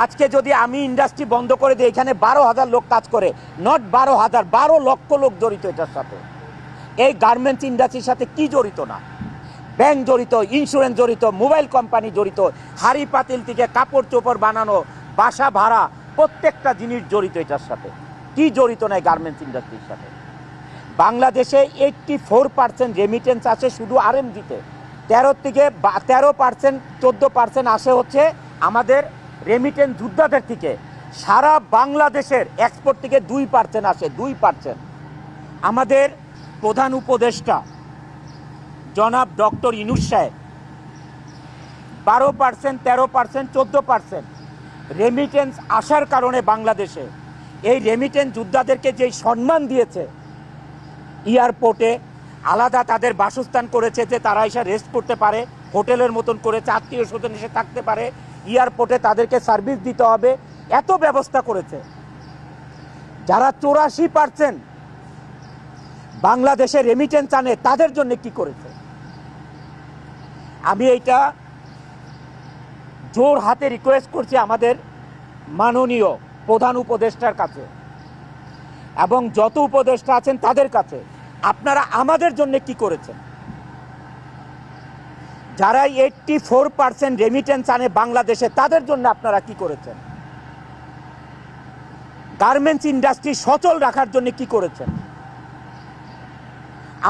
আজকে যদি আমি ইন্ডাস্ট্রি বন্ধ করে দিই, এখানে 12,000 লোক কাজ করে, নট 12,000, 12 লক্ষ লোক জড়িত এটার সাথে। এই গার্মেন্টস ইন্ডাস্ট্রির সাথে কি জড়িত না? ব্যাংক জড়িত, ইন্স্যুরেন্স জড়িত, মোবাইল কোম্পানি জড়িত, হাড়ি পাতিল থেকে কাপড় চোপড় বানানো, বাসা ভাড়া, প্রত্যেকটা জিনিস জড়িত এটার সাথে। কি জড়িত নাই গার্মেন্টস ইন্ডাস্ট্রির সাথে? বাংলাদেশে 84% রেমিটেন্স আসে শুধু আরএমজিতে, 13% 14% আসে হচ্ছে আমাদের রেমিটেন্স যোদ্ধাদের থেকে। সারা বাংলাদেশের এক্সপোর্ট থেকে 2% আসে, 2%। আমাদের প্রধান উপদেষ্টা জনাব ডক্টর ইউনূস সাহেব 12%, 13%, 14% রেমিটেন্স আসার কারণে বাংলাদেশে এই রেমিটেন্স যোদ্ধাদেরকে যেই সম্মান দিয়েছে, এয়ারপোর্টে আলাদা তাদের বাসস্থান করেছে যে তারা এসে রেস্ট করতে পারে, হোটেলের মতন করেছে, আত্মীয় স্বজন এসে থাকতে পারে, এয়ারপোর্টে তাদেরকে সার্ভিস দিতে হবে, এত ব্যবস্থা করেছে। যারা 84% বাংলাদেশে রেমিটেন্স আনে তাদের জন্য কি করেছে? আমি এইটা জোর হাতে রিকোয়েস্ট করছি আমাদের মাননীয় প্রধান উপদেষ্টার কাছে এবং যত উপদেষ্টা আছেন তাদের কাছে, আপনারা আমাদের জন্য কি করেছেন? যারা 84% রেমিটেন্স আনে বাংলাদেশে তাদের জন্য আপনারা কি করেছেন? গার্মেন্টস ইন্ডাস্ট্রি সচল রাখার জন্য কি করেছেন?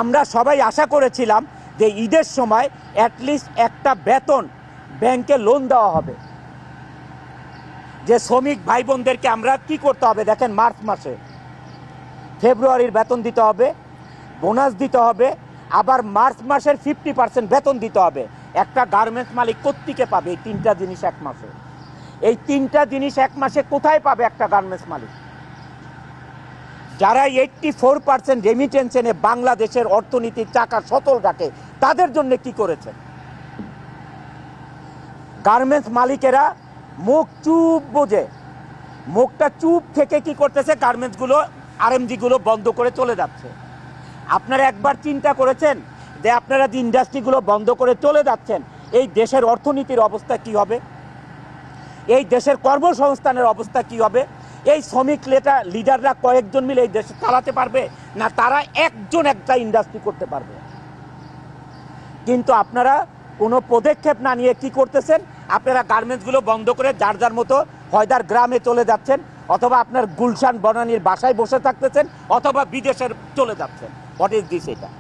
আমরা সবাই আশা করেছিলাম যে ঈদের সময় অ্যাটলিস্ট একটা বেতন ব্যাংকে লোন দেওয়া হবে, যে শ্রমিক ভাই বোনদেরকে আমরা কি করতে হবে দেখেন, মার্চ মাসে ফেব্রুয়ারির বেতন দিতে হবে, বোনাস দিতে হবে, আবার মার্চ মাসের 50% বেতন দিতে হবে। একটা গার্মেন্টস মালিক কোত্থেকে পাবে এই 3টা জিনিস এক মাসে? এই 3টা জিনিস এক মাসে কোথায় পাবে একটা গার্মেন্টস মালিক? যারা 84% রেমিটেন্স এনে বাংলাদেশের অর্থনীতির চাকা সচল রাখে তাদের জন্য কি করেছে? গার্মেন্টস মালিকেরা মুখ চুপ বোঝে, মুখটা চুপ থেকে কি করতেছে, গার্মেন্টসগুলো আরএমজিগুলো বন্ধ করে চলে যাচ্ছে। আপনারা একবার চিন্তা করেছেন যে আপনারা যে ইন্ডাস্ট্রিগুলো বন্ধ করে চলে যাচ্ছেন এই দেশের অর্থনীতির অবস্থা কি হবে? এই দেশের কর্মসংস্থানের অবস্থা কি হবে? এই শ্রমিক লিডাররা কয়েকজন মিলে এই দেশে চালাতে পারবে না? তারা একজন একটা ইন্ডাস্ট্রি করতে পারবে? কিন্তু আপনারা কোনো পদক্ষেপ না নিয়ে কি করতেছেন? আপনারা গার্মেন্টসগুলো বন্ধ করে যার যার মতো হয়দার গ্রামে চলে যাচ্ছেন, অথবা আপনার গুলশান বনানীর বাসায় বসে থাকতেছেন, অথবা বিদেশের চলে যাচ্ছেন। What is this? এটা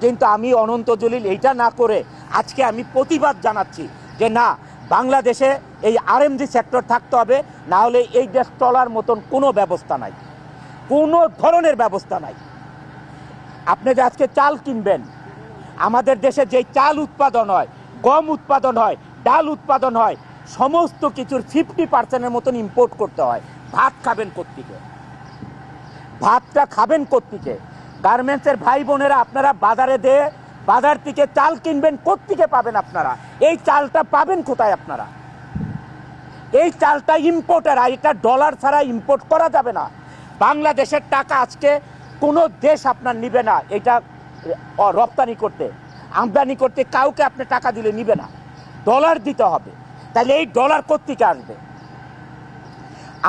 কিন্তু আমি অনন্ত জলিল এইটা না করে আজকে আমি প্রতিবাদ জানাচ্ছি যে না, বাংলাদেশে এই আরএমজি সেক্টর থাকতে হবে, না হলে এই দেশ চলার মতন কোনো ব্যবস্থা নাই, কোনো ধরনের ব্যবস্থা নাই। আপনি যে আজকে চাল কিনবেন, আমাদের দেশে যে চাল উৎপাদন হয়, গম উৎপাদন হয়, ডাল উৎপাদন হয়, সমস্ত কিছুর 50%-এর মতন ইম্পোর্ট করতে হয়। ভাত খাবেন কোত্থেকে? ভাতটা খাবেন কোত্থেকে? গার্মেন্টসের ভাই বোনেরা আপনারা বাজার থেকে চাল কিনবেন, কোত্থেকে পাবেন আপনারা? এই চালটা পাবেন কোথায় আপনারা? এই চালটা ইম্পোর্টার, আর এটা ডলার ছাড়া ইম্পোর্ট করা যাবে না। বাংলাদেশের টাকা আজকে কোনো দেশ আপনার নিবে না এটা রপ্তানি করতে, আমদানি করতে। কাউকে আপনি টাকা দিলে নিবে না, ডলার দিতে হবে। তাহলে এই ডলার কোত্থেকে আসবে?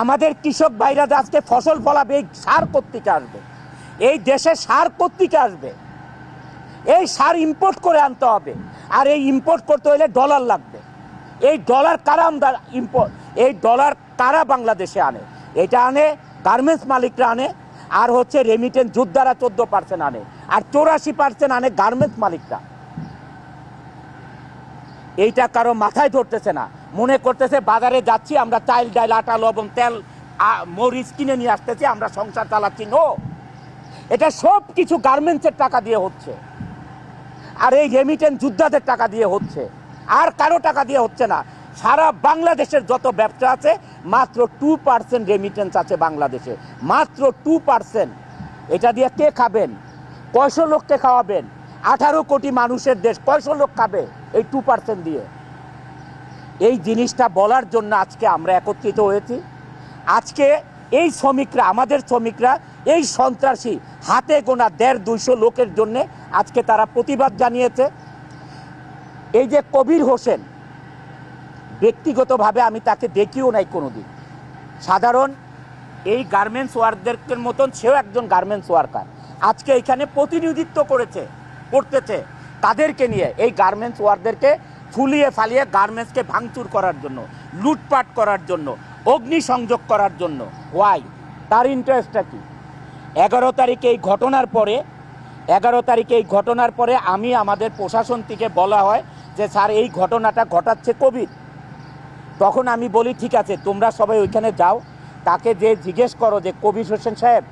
আমাদের কৃষক ভাইরা আজকে ফসল ফলাবে, এই সার কোত্থেকে আসবে? এই দেশে সার কোত্থেকে আসবে? এই সার ইম্পোর্ট করে আনতে হবে, আর এই ইম্পোর্ট করতে হলে ডলার লাগবে। এই ডলার কারা ইম্পোর্ট, এই ডলার কারা বাংলাদেশে আনে? এটা আনে গার্মেন্টস মালিকরা আনে, আর হচ্ছে রেমিটেন্স যোদ্ধারা 14% আনে, আর 84% আনে গার্মেন্টস মালিকরা। এইটা কারো মাথায় ধরতেছে না, মনে করতেছে বাজারে যাচ্ছি আমরা, চাল ডাল আটা লবণ তেল মরিচ কিনে নিয়ে আসতেছি, আমরা সংসার চালাচ্ছি। নো, এটা সব কিছু গার্মেন্টসের টাকা দিয়ে হচ্ছে, আর এই রেমিটেন্স যোদ্ধাদের টাকা দিয়ে হচ্ছে, আর কারো টাকা দিয়ে হচ্ছে না। সারা বাংলাদেশের যত ব্যবসা আছে মাত্র 2% রেমিটেন্স আছে বাংলাদেশে, মাত্র 2%। এটা দিয়ে কে খাবেন? কয়শো লোককে খাওয়াবেন? 18 কোটি মানুষের দেশ, কয়শো লোক খাবে এই 2% দিয়ে? এই জিনিসটা বলার জন্য আজকে আমরা একত্রিত হয়েছি। আজকে এই শ্রমিকরা, আমাদের শ্রমিকরা, এই সন্ত্রাসী হাতে গোনা 150-200 লোকের জন্য আজকে তারা প্রতিবাদ জানিয়েছে। এই যে কবির হোসেন ব্যক্তিগতভাবে আমি তাকে দেখিও নাই কোনোদিন। সাধারণ এই গার্মেন্টস ওয়ার্কারদের মতন সেও একজন গার্মেন্টস ওয়ার্কার, আজকে এখানে প্রতিনিধিত্ব করতেছে তাদেরকে নিয়ে, এই গার্মেন্টস ওয়ার্কারদেরকে ফুলিয়ে ফালিয়ে গার্মেন্টসকে ভাঙচুর করার জন্য, লুটপাট করার জন্য, অগ্নিসংযোগ করার জন্য। ওয়াই? তার ইন্টারেস্টটা কি? 11 তারিখে এই ঘটনার পরে আমি আমাদের প্রশাসন থেকে বলা হয় যে স্যার এই ঘটনাটা ঘটাচ্ছে কবির। তখন আমি বলি ঠিক আছে, তোমরা সবাই ওইখানে যাও, তাকে যে জিজ্ঞেস করো যে কবির হোসেন সাহেব,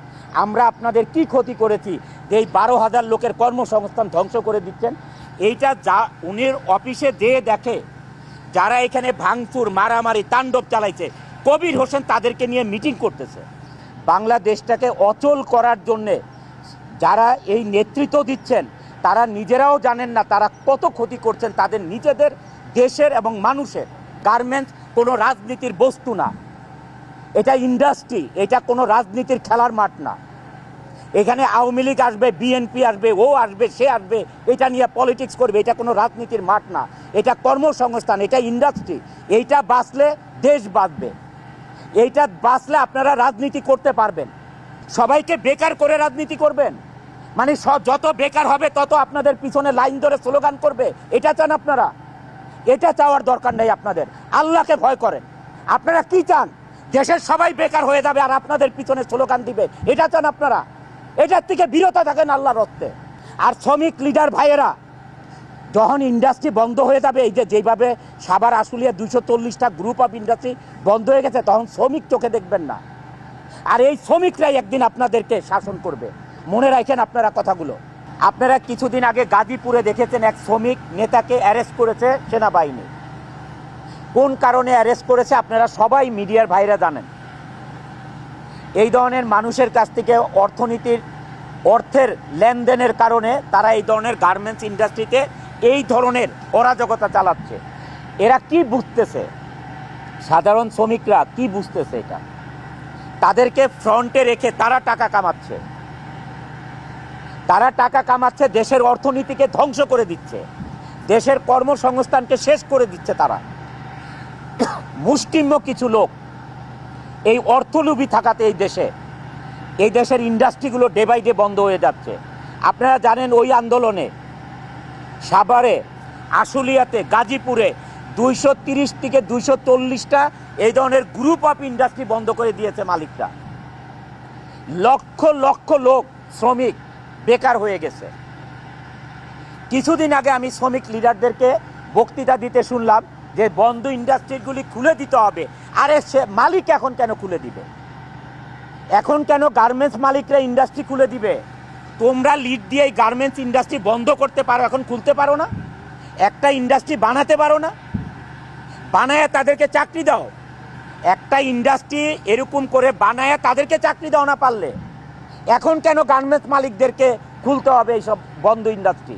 আমরা আপনাদের কি ক্ষতি করেছি যে এই 12,000 লোকের কর্মসংস্থান ধ্বংস করে দিচ্ছেন? এইটা যা উনির অফিসে যেয়ে দেখে যারা এখানে ভাঙচুর মারামারি তাণ্ডব চালাইছে, কবির হোসেন তাদেরকে নিয়ে মিটিং করতেছে। বাংলাদেশটাকে অচল করার জন্যে যারা এই নেতৃত্ব দিচ্ছেন তারা নিজেরাও জানেন না তারা কত ক্ষতি করছেন তাদের নিজেদের দেশের এবং মানুষের। গার্মেন্টস কোনো রাজনীতির বস্তু না, এটা ইন্ডাস্ট্রি, এটা কোনো রাজনীতির খেলার মাঠ না। এখানে আওয়ামী লীগ আসবে, বিএনপি আসবে, ও আসবে, সে আসবে, এটা নিয়ে পলিটিক্স করবে, এটা কোনো রাজনীতির মাঠ না, এটা কর্মসংস্থান, এটা ইন্ডাস্ট্রি। এইটা বাঁচলে দেশ বাঁচবে, এইটা বাঁচলে আপনারা রাজনীতি করতে পারবেন। সবাইকে বেকার করে রাজনীতি করবেন মানে যত বেকার হবে তত আপনাদের পিছনে লাইন ধরে স্লোগান করবে, এটা চান আপনারা? এটা চাওয়ার দরকার নেই আপনাদের। আল্লাহকে ভয় করেন। আপনারা কি চান? দেশের সবাই বেকার হয়ে যাবে আর আপনাদের পিছনে স্লোগান দিবে, এটা চান আপনারা? এটার থেকে বিরত থাকেন আল্লাহর রস্তে। আর শ্রমিক লিডার ভাইয়েরা, যখন ইন্ডাস্ট্রি বন্ধ হয়ে যাবে, এই যে যেভাবে সাভার আশুলিয়া 240টা গ্রুপ অফ ইন্ডাস্ট্রি বন্ধ হয়ে গেছে, তখন শ্রমিক চোখে দেখবেন না, আর এই শ্রমিকরাই একদিন আপনাদেরকে শাসন করবে। মনে রাখেন আপনারা কথাগুলো। আপনারা কিছুদিন আগে গাজীপুরে দেখেছেন এক শ্রমিক নেতাকে অ্যারেস্ট করেছে সেনাবাহিনী। কোন কারণে অ্যারেস্ট করেছে আপনারা সবাই মিডিয়ার ভাইরা জানেন। এই ধরনের মানুষের কাছ থেকে অর্থের লেনদেনের কারণে তারা এই ধরনের গার্মেন্টস ইন্ডাস্ট্রিতে এই ধরনের অরাজকতা চালাচ্ছে। এরা কি বুঝতেছে? সাধারণ শ্রমিকরা কি বুঝতেছে? এটা তাদেরকে ফ্রন্টে রেখে তারা টাকা কামাচ্ছে, দেশের অর্থনীতিকে ধ্বংস করে দিচ্ছে, দেশের কর্মসংস্থানকে শেষ করে দিচ্ছে তারা। মুষ্টিমেয় কিছু লোক এই অর্থলোভী থাকাতে এই দেশের ইন্ডাস্ট্রিগুলো ডে বাই ডে বন্ধ হয়ে যাচ্ছে। আপনারা জানেন ওই আন্দোলনে সাভারে, আশুলিয়াতে, গাজীপুরে 230 থেকে 240টা এই ধরনের গ্রুপ অফ ইন্ডাস্ট্রি বন্ধ করে দিয়েছে মালিকরা। লক্ষ লক্ষ লোক শ্রমিক বেকার হয়ে গেছে। কিছুদিন আগে আমি শ্রমিক লিডারদেরকে বক্তৃতা দিতে শুনলাম যে বন্ধ ইন্ডাস্ট্রিগুলি খুলে দিতে হবে। আরে সে মালিক এখন কেন খুলে দিবে? এখন কেন গার্মেন্টস মালিকরা ইন্ডাস্ট্রি খুলে দিবে? তোমরা লিড দিয়ে এই গার্মেন্টস ইন্ডাস্ট্রি বন্ধ করতে পারো, এখন খুলতে পারো না? একটা ইন্ডাস্ট্রি বানাতে পারো না? বানায় তাদেরকে চাকরি দাও। একটা ইন্ডাস্ট্রি এরকম করে বানায় তাদেরকে চাকরি দাও না পারলে। এখন কেন গার্মেন্টস মালিকদেরকে খুলতে হবে এইসব বন্ধ ইন্ডাস্ট্রি?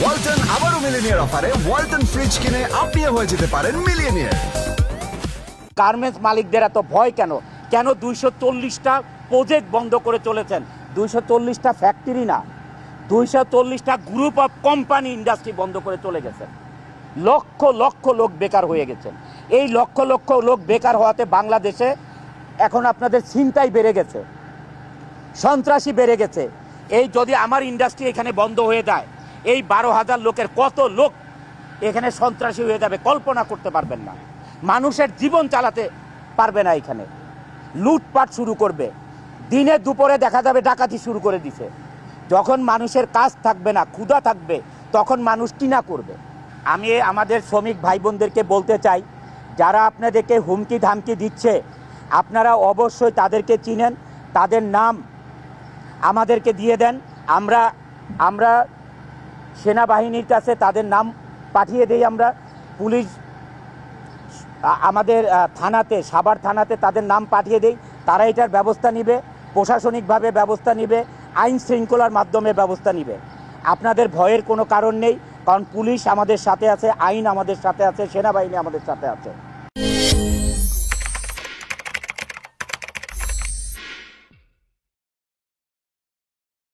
ওয়ালটন আবারও মিলিয়নিয়ার অফারে ওয়ালটন ফ্রিজ কিনে আপনিও হয়ে যেতে পারেন মিলিয়নিয়ার। গার্মেন্টস মালিকদের এত ভয় কেন? 240টা প্রজেক্ট বন্ধ করে চলেছেন? 240টা ফ্যাক্টরি না, 240টা গ্রুপ অফ কোম্পানি ইন্ডাস্ট্রি বন্ধ করে চলে গেছেন। লক্ষ লক্ষ লোক বেকার হয়ে গেছেন। এই লক্ষ লক্ষ লোক বেকার হওয়াতে বাংলাদেশে এখন আপনাদের ছিনতাই বেড়ে গেছে, সন্ত্রাসী বেড়ে গেছে। এই যদি আমার ইন্ডাস্ট্রি এখানে বন্ধ হয়ে যায়, এই 12,000 লোকের কত লোক এখানে সন্ত্রাসী হয়ে যাবে কল্পনা করতে পারবেন না। মানুষের জীবন চালাতে পারবে না, এখানে লুটপাট শুরু করবে, দিনে দুপুরে দেখা যাবে ডাকাতি শুরু করে দিছে। যখন মানুষের কাজ থাকবে না, ক্ষুধা থাকবে, তখন মানুষ কিনা করবে। আমি আমাদের শ্রমিক ভাই বোনদেরকে বলতে চাই, যারা আপনাদেরকে হুমকি ধামকি দিচ্ছে আপনারা অবশ্যই তাদেরকে চিনেন, তাদের নাম আমাদেরকে দিয়ে দেন। আমরা সেনাবাহিনীর কাছে তাদের নাম পাঠিয়ে দেই। আমরা পুলিশ আমাদের থানাতে, সাভার থানাতে তাদের নাম পাঠিয়ে দেই। তারা এটার ব্যবস্থা নিবে, প্রশাসনিকভাবে ব্যবস্থা নিবে, আইন শৃঙ্খলার মাধ্যমে ব্যবস্থা নিবে। আপনাদের ভয়ের কোনো কারণ নেই, কারণ পুলিশ আমাদের সাথে আছে, আইন আমাদের সাথে আছে, সেনাবাহিনী আমাদের সাথে আছে।